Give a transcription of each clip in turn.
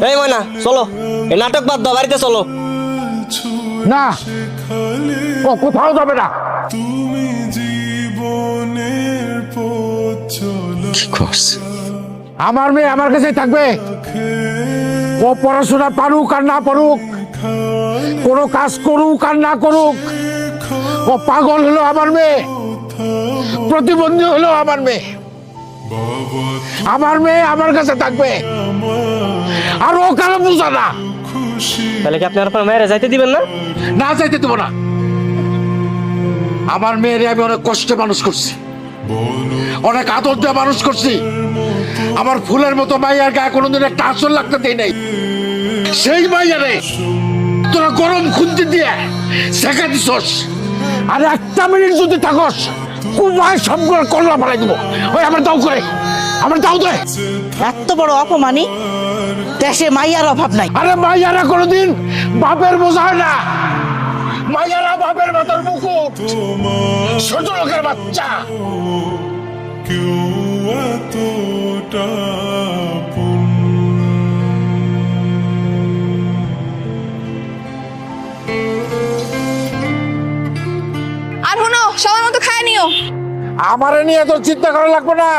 এই ময়না চলো, এই নাটক বাদ দাও, বাড়িতে চলো। না, ও কোথাও যাবে না। তুমি জীবনের পথ চলো কি করছ? আমার মেয়ে আমার কাছেই থাকবে। ও পড়াশোনা পারুক আর না পারুক, কোনো কাজ করুক আর না করুক, ও পাগল হলো আমার মেয়ে, প্রতিবন্ধী হলো আমার মেয়ে। আমার মেয়ে আমার কাছে থাকবে, আর ও কারো বুঝা না। তাহলে কি আপনি আপনার মেয়েরে যাইতে দিবেন না? না চাইতে দেবো না। আমার মেয়েরে আমি অনেক কষ্টে মানুষ করছি, অনেক আদর দিয়ে মানুষ করছি। আমার ফুলের মতো মাইয়ার গায়ে কোনোদিন একটা আসল লাগতে দেই নাই। সেই মাইয়ারে তোরা গরম খুন্তি দিয়ে শেখা দিছস, আর একটা মিনিট যদি থাকস কুমায় সবগুলো কল্লা ফেলাই দিব। ওই আমার দাও করে, আমার দাও দে। এত বড় অপমানি, দেশে মাইয়ার অভাব নাই। আরে মাইয়ারা কোনোদিন বাপের বোঝা হয় না, মাইয়ারা বাপের মাথার মুকুট, ছোট লোকের বাচ্চা। কেউ এতটা আপন। আর হনো সময় মতো খায় নিও। আমারে নিয়ে তোর চিন্তা করা লাগবে না,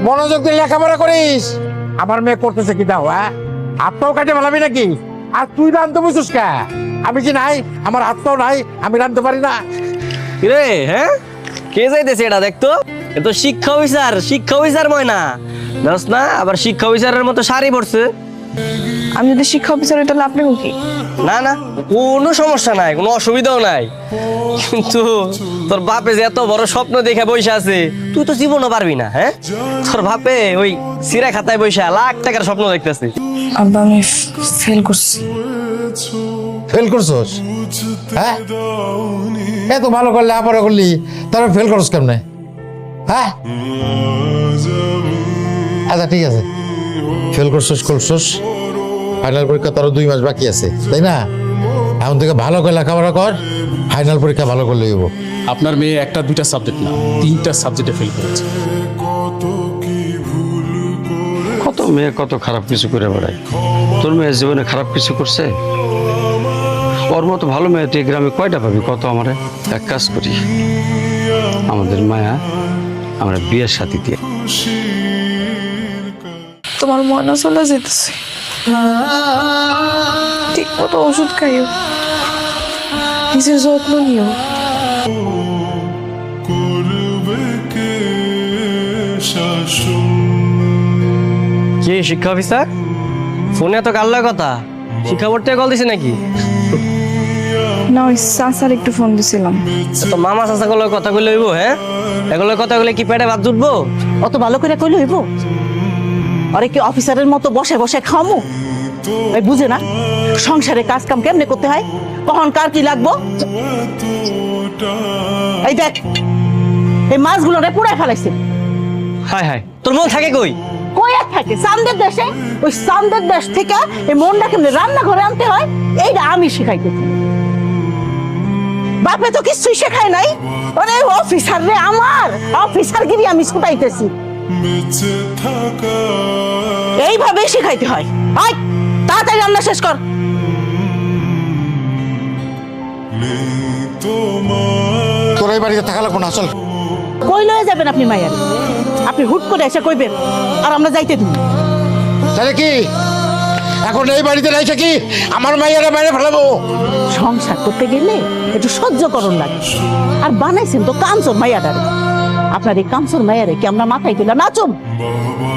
মনোযোগ দিয়ে লেখাপড়া করিস। আমার মেয়ে করতেছে কি দাও, হ্যাঁ হাতটাও কাটে ফেলাবি নাকি? আর তুই রানতে বুঝছিস কে? আমি কি নাই? আমার হাতটাও নাই, আমি রানতে পারি না? রে হ্যাঁ, কে যাইতেছে এটা দেখতো? এ তো শিক্ষা অফিসার ময়না, জানোস না? আবার শিক্ষা অফিসারের মতো শাড়ি পরছে। আমি যদি শিক্ষা অফিসার হই তাহলে আপনি কি? না না, কোনো সমস্যা নাই, কোনো অসুবিধাও নাই। কিন্তু তোর বাপে যে এত বড় স্বপ্ন দেখে বসে আছে, তুই তো জীবনও পারবি না। হ্যাঁ, তোর বাপে ওই সিরা খাতায় বসে লাখ টাকার স্বপ্ন দেখতেছে। আব্বা আমি ফেল করছি। ফেল করছস? হ্যাঁ, এত ভালো করলে আবার করলি, তারপর ফেল করছ কেমনে? হ্যাঁ আচ্ছা ঠিক আছে, ফেল করছস, ফাইনাল পরীক্ষা তারও 2 মাস বাকি আছে, তাই না? এখন থেকে ভালো করে লেখাপড়া কর, ফাইনাল পরীক্ষা ভালো করলে হইব। আপনার মেয়ে একটা দুইটা সাবজেক্ট না 3টা সাবজেক্টে ফেল করেছে। কত কি ভুল করে কত মেয়ে কত খারাপ কিছু করে বেড়ায়। তোর মেয়ের জীবনে খারাপ কিছু করছে? ওর মতো ভালো মেয়ে তুই গ্রামে কয়টা পাবি? কত আমারে এক কাজ করি, আমাদের মায়া আমরা বিয়ের সাথী দিয়ে। তোমার ময়না চলে যেতেছে, ঠিক মতো ওষুধ খাইও, নিজের যত্ন নিও। করবে কে শাসন। কি শিক্ষা অফিসার? ফোনে এত কাল্লা কথা, শিক্ষা বোর্ড থেকে কল দিছে নাকি? না ওই চাচার একটু ফোন দিছিলাম। তো মামা চাচা গুলোর কথা কইলে হইব? হ্যাঁ, এগুলোর কথা কইলে কি পেটে ভাত জুটবো? অত ভালো করে কইলে হইব? আরে কি অফিসারের মতো বসে বসে খামু? ওই বুঝে না সংসারে কাজ কাম কেমনে করতে হয়, কখন কার কি লাগবো। এই দেখ, এই মাছগুলোরে পুড়ায় ফেলাইছে। হায় হায়, তোর মন থাকে কই? কই আর থাকে? চান্দের দেশে। ওই চান্দের দেশ থেকে এই মনটা কেমনে রান্না ঘরে আনতে হয় এইটা আমি শিখাইতেছি। বাপে তো কিছুই শেখায় নাই। আরে অফিসার রে, আমার অফিসারগিরি আমি ছুটাইতেছি। বেঁচে থাকা এইভাবেই শিখাইতে হয়। আয় তাড়াতাড়ি রান্না শেষ কর। তোমার তোর এই বাড়িতে থাকা লাগবো না, চল। কই লয়ে যাবেন আপনি মাইয়ার? আপনি হুট করে এসে কইবেন আর আমরা যাইতে দিব। তাহলে কি এখন এই বাড়িতে রাইছে কি আমার মাইয়ারা বাইরে ফেলাবো? সংসার করতে গেলে একটু সহ্য করুন লাগে। আর বানাইছেন তো কাঞ্চন মাইয়াটারে। আপনার এই কাঞ্চন মাইয়ারে কি আমরা মাথায় তুলে নাচুন? বাবা